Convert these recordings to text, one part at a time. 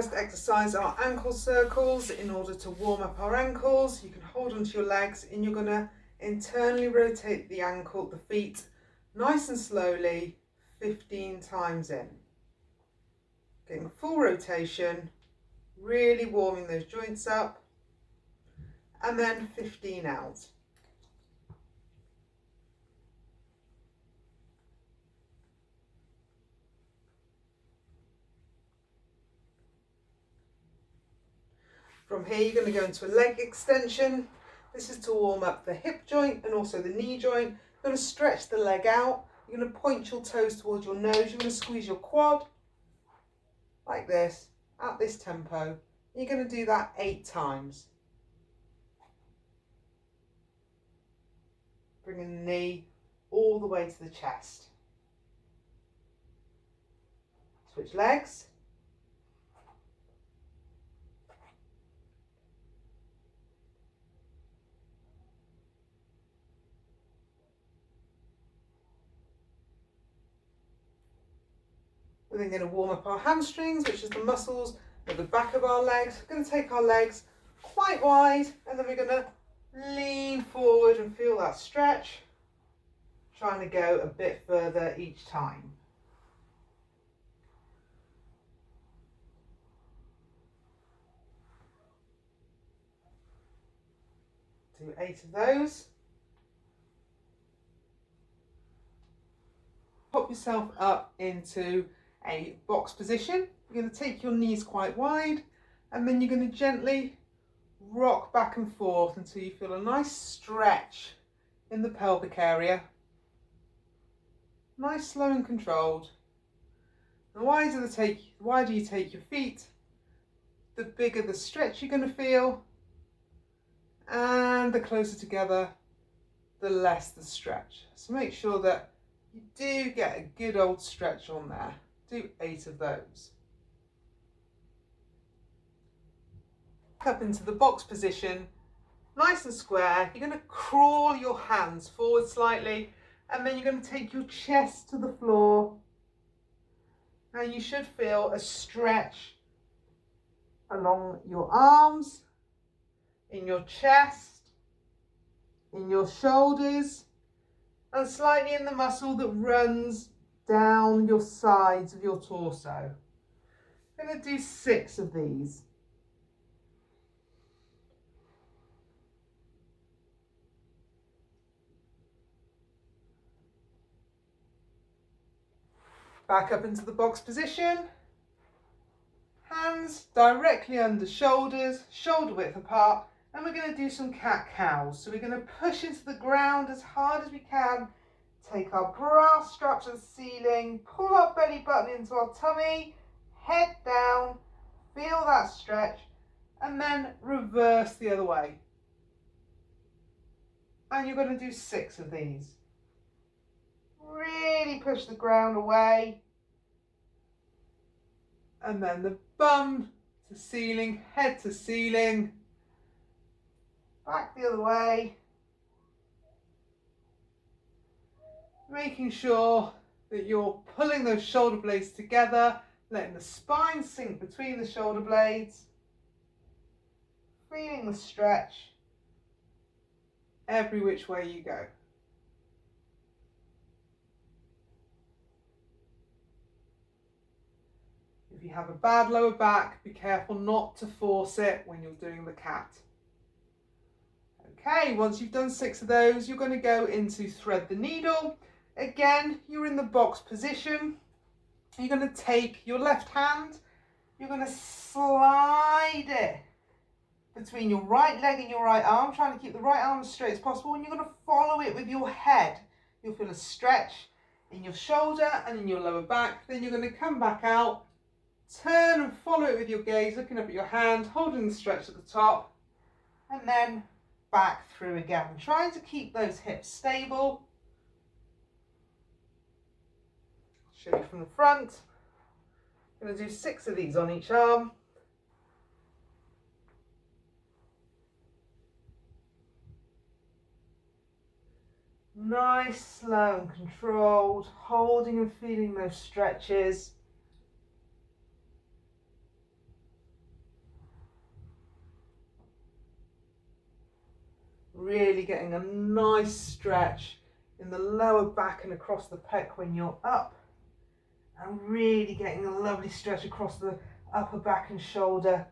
first exercise are ankle circles. In order to warm up our ankles, you can hold onto your legs and you're going to internally rotate the ankle, the feet, nice and slowly, 15 times in. Getting full rotation, really warming those joints up, and then 15 out. From here, you're going to go into a leg extension. This is to warm up the hip joint and also the knee joint. You're going to stretch the leg out. You're going to point your toes towards your nose. You're going to squeeze your quad like this, at this tempo. You're going to do that 8 times. Bringing the knee all the way to the chest. Switch legs. We're then going to warm up our hamstrings, which is the muscles at the back of our legs. We're going to take our legs quite wide and then we're going to lean forward and feel that stretch, trying to go a bit further each time. Do 8 of those. Pop yourself up into a box position. You're going to take your knees quite wide and then you're going to gently rock back and forth until you feel a nice stretch in the pelvic area. Nice, slow and controlled. The wider you take your feet, the bigger the stretch you're going to feel, and the closer together, the less the stretch. So make sure that you do get a good old stretch on there. Do 8 of those. Up into the box position, nice and square. You're going to crawl your hands forward slightly and then you're going to take your chest to the floor. Now you should feel a stretch along your arms, in your chest, in your shoulders, and slightly in the muscle that runs down your sides of your torso. I'm going to do 6 of these. Back up into the box position. Hands directly under shoulders, shoulder width apart, and we're going to do some cat-cows. So we're going to push into the ground as hard as we can. Take our bra strap to the ceiling, pull our belly button into our tummy, head down, feel that stretch, and then reverse the other way. And you're going to do 6 of these. Really push the ground away. And then the bum to ceiling, head to ceiling, back the other way. Making sure that you're pulling those shoulder blades together, letting the spine sink between the shoulder blades, feeling the stretch every which way you go. If you have a bad lower back, be careful not to force it when you're doing the cat. Okay, once you've done 6 of those, you're going to go into thread the needle. Again, you're in the box position. You're going to take your left hand, you're going to slide it between your right leg and your right arm, trying to keep the right arm as straight as possible, and you're going to follow it with your head. You'll feel a stretch in your shoulder and in your lower back. Then you're going to come back out, turn and follow it with your gaze, looking up at your hand, holding the stretch at the top, and then back through again. Trying to keep those hips stable. Show you from the front. I'm going to do 6 of these on each arm. Nice, slow and controlled, holding and feeling those stretches. really getting a nice stretch in the lower back and across the pec when you're up, and really getting a lovely stretch across the upper back and shoulder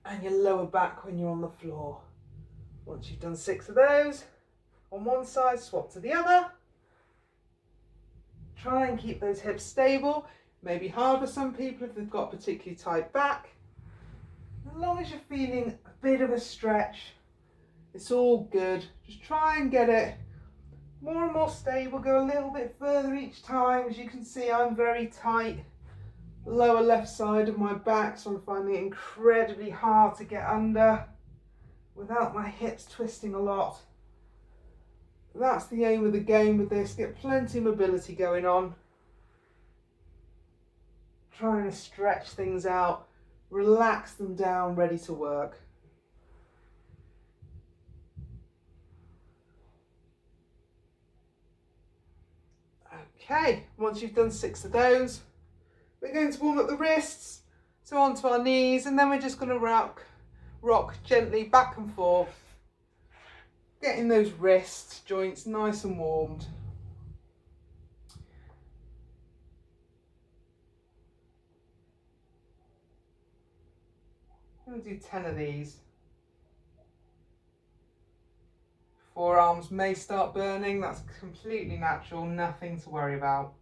and your lower back when you're on the floor. Once you've done 6 of those, on one side, swap to the other. Try and keep those hips stable. Maybe hard for some people if they've got particularly tight back. As long as you're feeling a bit of a stretch, it's all good. Just try and get it more and more stable. Go a little bit further each time. As you can see, I'm very tight. Lower left side of my back, so I'm finding it incredibly hard to get under without my hips twisting a lot. That's the aim of the game with this. Get plenty of mobility going on. Trying to stretch things out, relax them down, ready to work. Okay, once you've done 6 of those, we're going to warm up the wrists, so onto our knees, and then we're just going to rock gently back and forth, getting those wrist joints nice and warmed. I'm going to do 10 of these. Forearms may start burning, that's completely natural, nothing to worry about.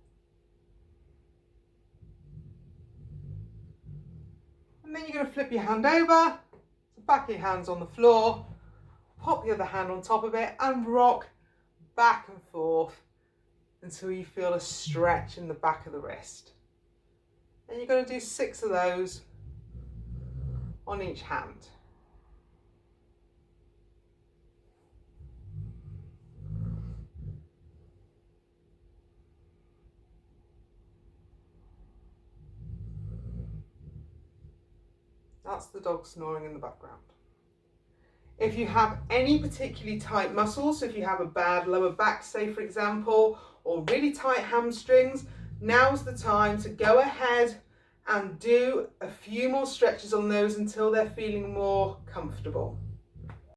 And then you're going to flip your hand over, so back of your hand's on the floor, pop the other hand on top of it and rock back and forth until you feel a stretch in the back of the wrist. And you're going to do 6 of those on each hand. That's the dog snoring in the background. If you have any particularly tight muscles, so if you have a bad lower back, say for example, or really tight hamstrings, now's the time to go ahead and do a few more stretches on those until they're feeling more comfortable.